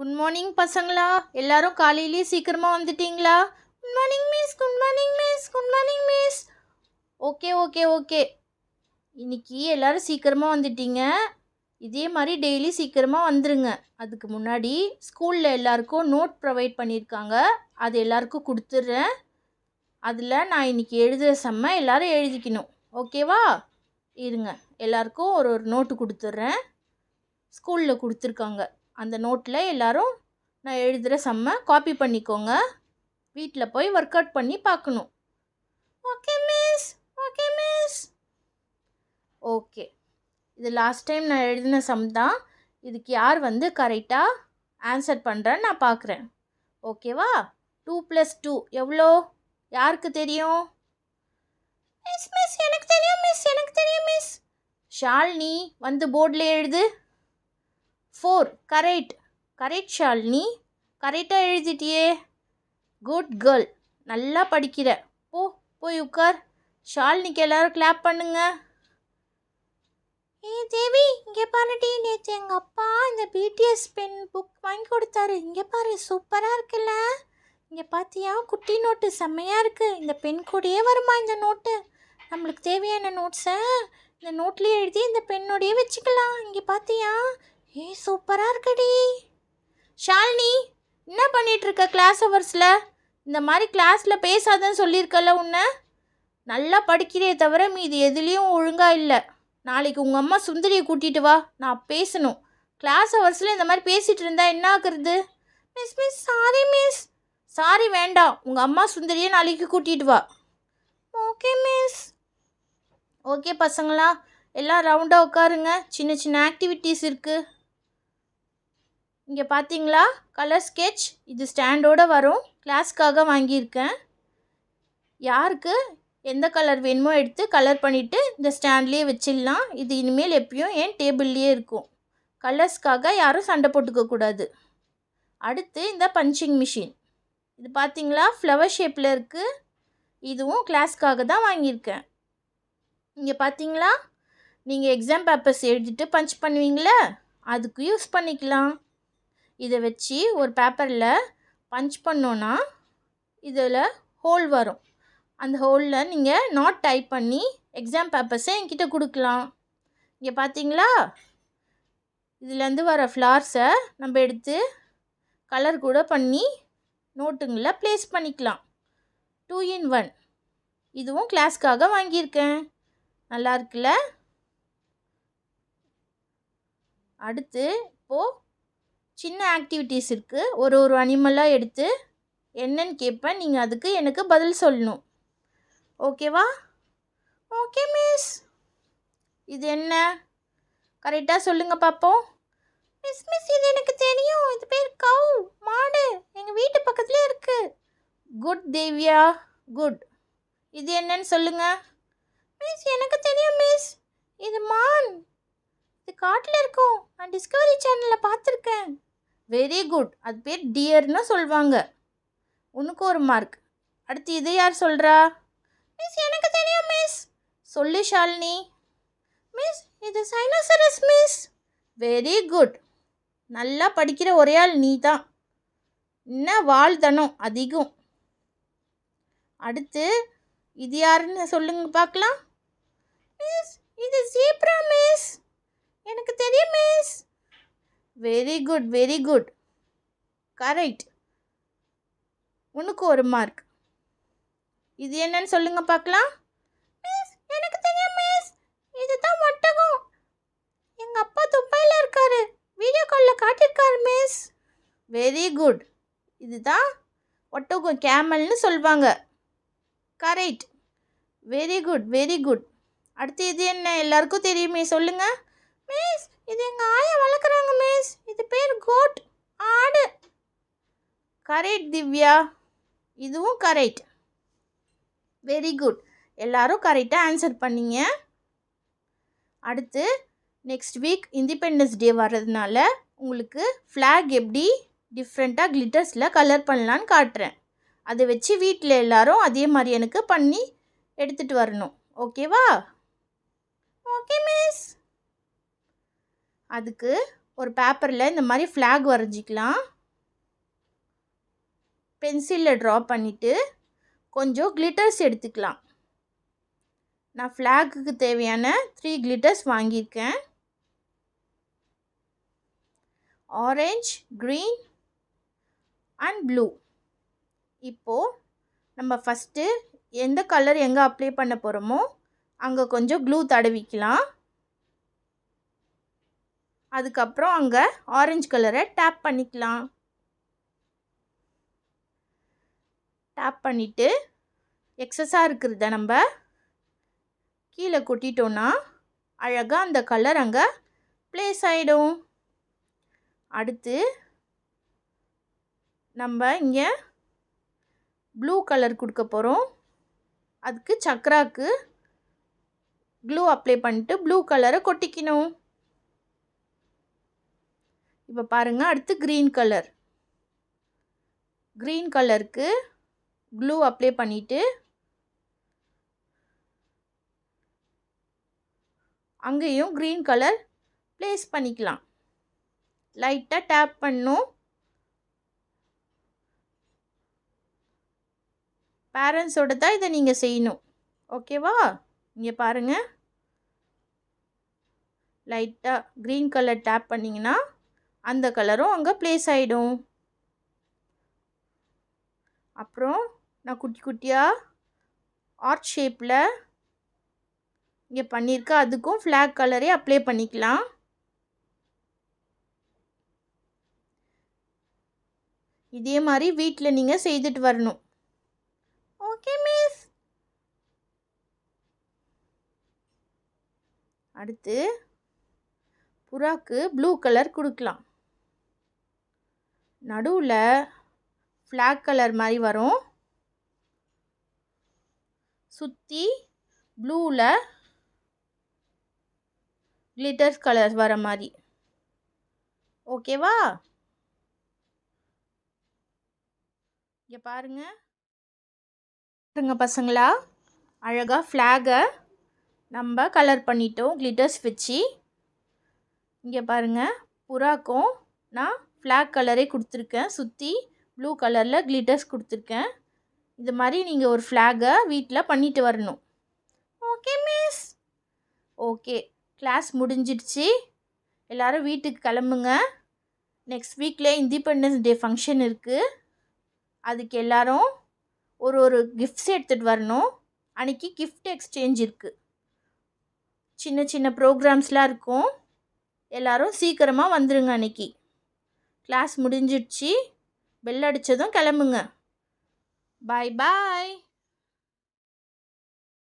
Good morning பசங்களா, எல்லாரும் காலையிலேயே சீக்கிரமாக வந்துட்டீங்களா? Good morning miss, good morning miss, good morning miss. Okay okay okay, இன்னைக்கு எல்லாரும் சீக்கிரமாக வந்துட்டீங்க. இதே மாதிரி டெய்லி சீக்கிரமாக வந்துருங்க. அதுக்கு முன்னாடி ஸ்கூலில் எல்லாருக்கும் நோட் ப்ரொவைட் பண்ணியிருக்காங்க, அது எல்லாருக்கும் கொடுத்துட்றேன். அதில் நான் இன்னைக்கு எழுதுகிற செம்ம எல்லோரும் எழுதிக்கணும், ஓகேவா? இருங்க, எல்லாருக்கும் ஒரு ஒரு நோட்டு கொடுத்துட்றேன். ஸ்கூலில் கொடுத்துருக்காங்க, அந்த நோட்டில் எல்லோரும் நான் எழுதுகிற செம்ம காப்பி பண்ணிக்கோங்க. வீட்டில் போய் ஒர்க் அவுட் பண்ணி பார்க்கணும். Okay miss, okay miss. Okay, இது லாஸ்ட் டைம் நான் எழுதின சம் தான். இதுக்கு யார் கரெக்டாக ஆன்சர் பண்ணுறேன்னு நான் பார்க்குறேன், ஓகேவா? 2 + 2 எவ்வளோ? யாருக்கு தெரியும்? மிஸ் மிஸ் எனக்கு தெரியும் மிஸ், எனக்கு தெரியும் மிஸ். ஷாலினி போர்டில் எழுது. 4 கரெக்ட், கரெக்ட் ஷாலினி, கரெக்டாக எழுதிட்டியே. குட் கேர்ள், நல்லா படிக்கிற. போய் உட்கார். ஷாலினிக்கு எல்லோரும் கிளாப் பண்ணுங்க. தேவி, இங்கே பாருடி, நேற்று எங்கள் அப்பா இந்த பிடிஎஸ் பென் புக் வாங்கி கொடுத்தாரு. இங்கே பாரு, சூப்பராக இருக்குல்ல? இங்கே பார்த்தியா, குட்டி நோட்டு செம்மையாக இருக்குது. இந்த பென் கூடயே வருமா இந்த நோட்டு? நம்மளுக்கு தேவையான நோட்ஸை இந்த நோட்லேயே எழுதி இந்த பென்னோடையே வச்சுக்கலாம். இங்கே பார்த்தியா, சூப்பராக இருக்குடி. ஷாலினி, என்ன பண்ணிகிட்ருக்க கிளாஸ் ஹவர்ஸில்? இந்த மாதிரி கிளாஸில் பேசாதன்னு சொல்லியிருக்கல உன்னை. நல்லா படிக்கிறே தவிர மீது எதுலேயும் ஒழுங்காக இல்லை. நாளைக்கு உங்கள் அம்மா சுந்தரியை கூட்டிகிட்டு வா, நான் பேசணும். கிளாஸ் ஹவர்ஸில் இந்த மாதிரி பேசிகிட்டு இருந்தால் என்ன ஆகுறது? Miss miss sorry miss. Sorry வேண்டாம், உங்கள் அம்மா சுந்தரியை நாளைக்கு கூட்டிகிட்டு வா. Okay miss. ஓகே பசங்களா, எல்லாம் ரவுண்டாக உட்காருங்க. சின்ன சின்ன ஆக்டிவிட்டீஸ் இருக்குது. இங்கே பார்த்தீங்களா, கலர் ஸ்கெட்ச். இது ஸ்டாண்டோடு வரும், கிளாஸ்க்காக வாங்கியிருக்கேன். யாருக்கு எந்த கலர் வேணுமோ எடுத்து கலர் பண்ணிவிட்டு இந்த ஸ்டாண்ட்லேயே வச்சிடலாம். இது இனிமேல் எப்பயும் என் டேபிள்லேயே இருக்கும். கலர்ஸ்க்காக யாரும் சண்டை போட்டுக்கக்கூடாது. அடுத்து இந்த பஞ்சிங் மிஷின். இது பார்த்தீங்களா, ஃப்ளவர் ஷேப்பில் இருக்குது. இதுவும் கிளாஸ்க்காக தான் வாங்கியிருக்கேன். இங்கே பார்த்தீங்களா, நீங்கள் எக்ஸாம் பேப்பர்ஸ் எழுதிட்டு பஞ்ச் பண்ணுவீங்களே, அதுக்கு யூஸ் பண்ணிக்கலாம். இதை வச்சு ஒரு பேப்பரில் பஞ்ச் பண்ணோன்னா இதில் ஹோல் வரும். அந்த ஹோலில் நீங்கள் நாட் டைப் பண்ணி எக்ஸாம் பேப்பர்ஸை என்கிட்ட கொடுக்கலாம். இங்கே பார்த்தீங்களா, இதுலேருந்து வர ஃப்ளார்ஸை நம்ம எடுத்து கலர் கூட பண்ணி நோட்டுங்களில் ப்ளேஸ் பண்ணிக்கலாம். 2 in 1. இதுவும் கிளாஸ்க்காக வாங்கியிருக்கேன். நல்லா இருக்குல்ல? அடுத்து இப்போது சின்ன ஆக்டிவிட்டீஸ் இருக்குது. ஒரு அனிமலாக எடுத்து என்னன்னு கேட்பேன், நீங்கள் அதுக்கு எனக்கு பதில் சொல்லணும், ஓகேவா? Okay miss. இது என்ன? கரெக்டாக சொல்லுங்கள் பார்ப்போம். மிஸ் மிஸ் இது எனக்கு தெரியும். இது பேர் கவு, மாடு. எங்கள் வீட்டு பக்கத்துலேயே இருக்குது. Good Devya, good. இது என்னன்னு சொல்லுங்கள். மிஸ் எனக்கு தெரியும் மிஸ், இது மான். இது காட்டில் இருக்கும், நான் டிஸ்கவரி சேனலில் பார்த்துருக்கேன். வெரி குட், அது பேர் டியர்னு சொல்லுவாங்க. உனக்கு ஒரு மார்க். அடுத்து இது யார் சொல்கிறா? மிஸ் எனக்கு தெரியும் மிஸ். சொல்லு ஷாலினி. மிஸ் இது சைனோசரஸ் மிஸ். வெரி குட், நல்லா படிக்கிற ஒரே ஆள் நீ தான். இன்னும் வாழ்தனம் அதிகம். அடுத்து இது யாருன்னு சொல்லுங்க பார்க்கலாம். மிஸ் இது ஜீப்ரா மிஸ். எனக்கு தெரியும் miss. Very good, very good, correct. உனக்கு ஒரு மார்க். இது என்னன்னு சொல்லுங்க பார்க்கலாம். மிஸ் எனக்கு தெரியும் மிஸ். இதுதான் ஒட்டகம். எங்கள் அப்பா துபாயில் இருக்காரு, வீடியோ காலில் காட்டியிருக்காரு மிஸ். வெரி குட், இதுதான் ஒட்டகம், கேமல்னு சொல்லுவாங்க. Correct, very good, very good. அடுத்து இது என்ன? எல்லாருக்கும் தெரியுமே, சொல்லுங்கள். மிஸ் இது எங்கள் ஆயா வளர்க்குறாங்க மிஸ். இது பேர் கோட், ஆடு. கரெக்ட் திவ்யா, இதுவும் கரெக்ட். வெரி குட், எல்லாரும் கரெக்டாக ஆன்சர் பண்ணிங்க. அடுத்து நெக்ஸ்ட் வீக் இண்டிபெண்டன்ஸ் டே வர்றதுனால உங்களுக்கு ஃப்ளாக் எப்படி டிஃப்ரெண்ட்டாக கிளிட்டர்ஸில் கலர் பண்ணலான்னு காட்டுறேன். அதை வச்சு வீட்டில் எல்லோரும் அதே மாதிரி எனக்கு பண்ணி எடுத்துகிட்டு வரணும், ஓகேவா? Okay miss. அதுக்கு ஒரு பேப்பரில் இந்த மாதிரி ஃப்ளாக் வரைஞ்சிக்கலாம். பென்சிலில் ட்ரா பண்ணிவிட்டு கொஞ்சம் கிளிட்டர்ஸ் எடுத்துக்கலாம். நான் ஃப்ளாகுக்கு தேவையான 3 கிளிட்டர்ஸ் வாங்கியிருக்கேன். Orange, green and blue. இப்போது நம்ம ஃபஸ்ட்டு எந்த கலர் எங்கே அப்ளை பண்ண போகிறோமோ அங்கே கொஞ்சம் க்ளூ தடவிக்கலாம். அதுக்கப்புறம் அங்கே ஆரஞ்சு கலரை டேப் பண்ணிக்கலாம். டேப் பண்ணிவிட்டு எக்ஸஸாக இருக்கிறத நம்ம கீழே கொட்டிட்டோன்னா அழகாக அந்த கலர் அங்கே ப்ளேஸ் ஆகிடும். அடுத்து நம்ம இங்கே ப்ளூ கலர் கொடுக்க போகிறோம். அதுக்கு சக்ராக்கு க்ளூ அப்ளை பண்ணிட்டு ப்ளூ கலரை கொட்டிக்கணும். இப்போ பாருங்கள், அடுத்து க்ரீன் கலர். க்ரீன் கலருக்கு க்ளூ அப்ளை பண்ணிவிட்டு அங்கேயும் க்ரீன் கலர் ப்ளேஸ் பண்ணிக்கலாம். லைட்டாக டேப் பண்ணணும். பேரண்ட்ஸோட தான் இதை நீங்கள் செய்யணும். ஓகேவா? இங்கே பாருங்கள், லைட்டாக க்ரீன் கலர் டேப் பண்ணிங்கன்னா அந்த கலரும் அங்கே ப்ளேஸ் ஆகிடும். அப்புறம் நான் குட்டி குட்டியாக ஆர்ட் ஷேப்பில் இங்கே பண்ணியிருக்கேன். அதுக்கும் ஃப்ளாக் கலரே அப்ளை பண்ணிக்கலாம். இதே மாதிரி வீட்டில் நீங்கள் செய்துட்டு வரணும். Okay miss. அடுத்து புறாக்கு ப்ளூ கலர் கொடுக்கலாம். நடுவில் ஃப்ளாக் கலர் மாதிரி வரும். சுற்றி ப்ளூவில் கிளிட்டர்ஸ் கலர் வர மாதிரி. ஓகேவா? இங்கே பாருங்கள் பசங்களா, அழகாக ஃப்ளாகை நம்ம கலர் பண்ணிட்டோம் கிளிட்டர்ஸ் வச்சு. இங்கே பாருங்கள், புறாக்கும் நான் ஃப்ளாக் கலரே கொடுத்துருக்கேன். சுற்றி ப்ளூ கலரில் கிளிட்டர்ஸ் கொடுத்துருக்கேன். இது மாதிரி நீங்கள் ஒரு ஃப்ளாகை வீட்டில் பண்ணிட்டு வரணும். Okay miss. ஓகே, கிளாஸ் முடிஞ்சிடுச்சு. எல்லோரும் வீட்டுக்கு கிளம்புங்க. நெக்ஸ்ட் வீக்கில் இண்டிபெண்டன்ஸ் டே ஃபங்க்ஷன் இருக்குது. அதுக்கு எல்லோரும் ஒரு கிஃப்ட்ஸ் எடுத்துகிட்டு வரணும். அன்றைக்கி கிஃப்ட் எக்ஸ்சேஞ்ச் இருக்குது. சின்ன சின்ன ப்ரோக்ராம்ஸ்லாம் இருக்கும். எல்லோரும் சீக்கிரமாக வந்துடுங்க. அன்றைக்கி கிளாஸ் முடிஞ்சிடுச்சு. பெல் அடித்ததும் கிளம்புங்க. பாய் பாய்.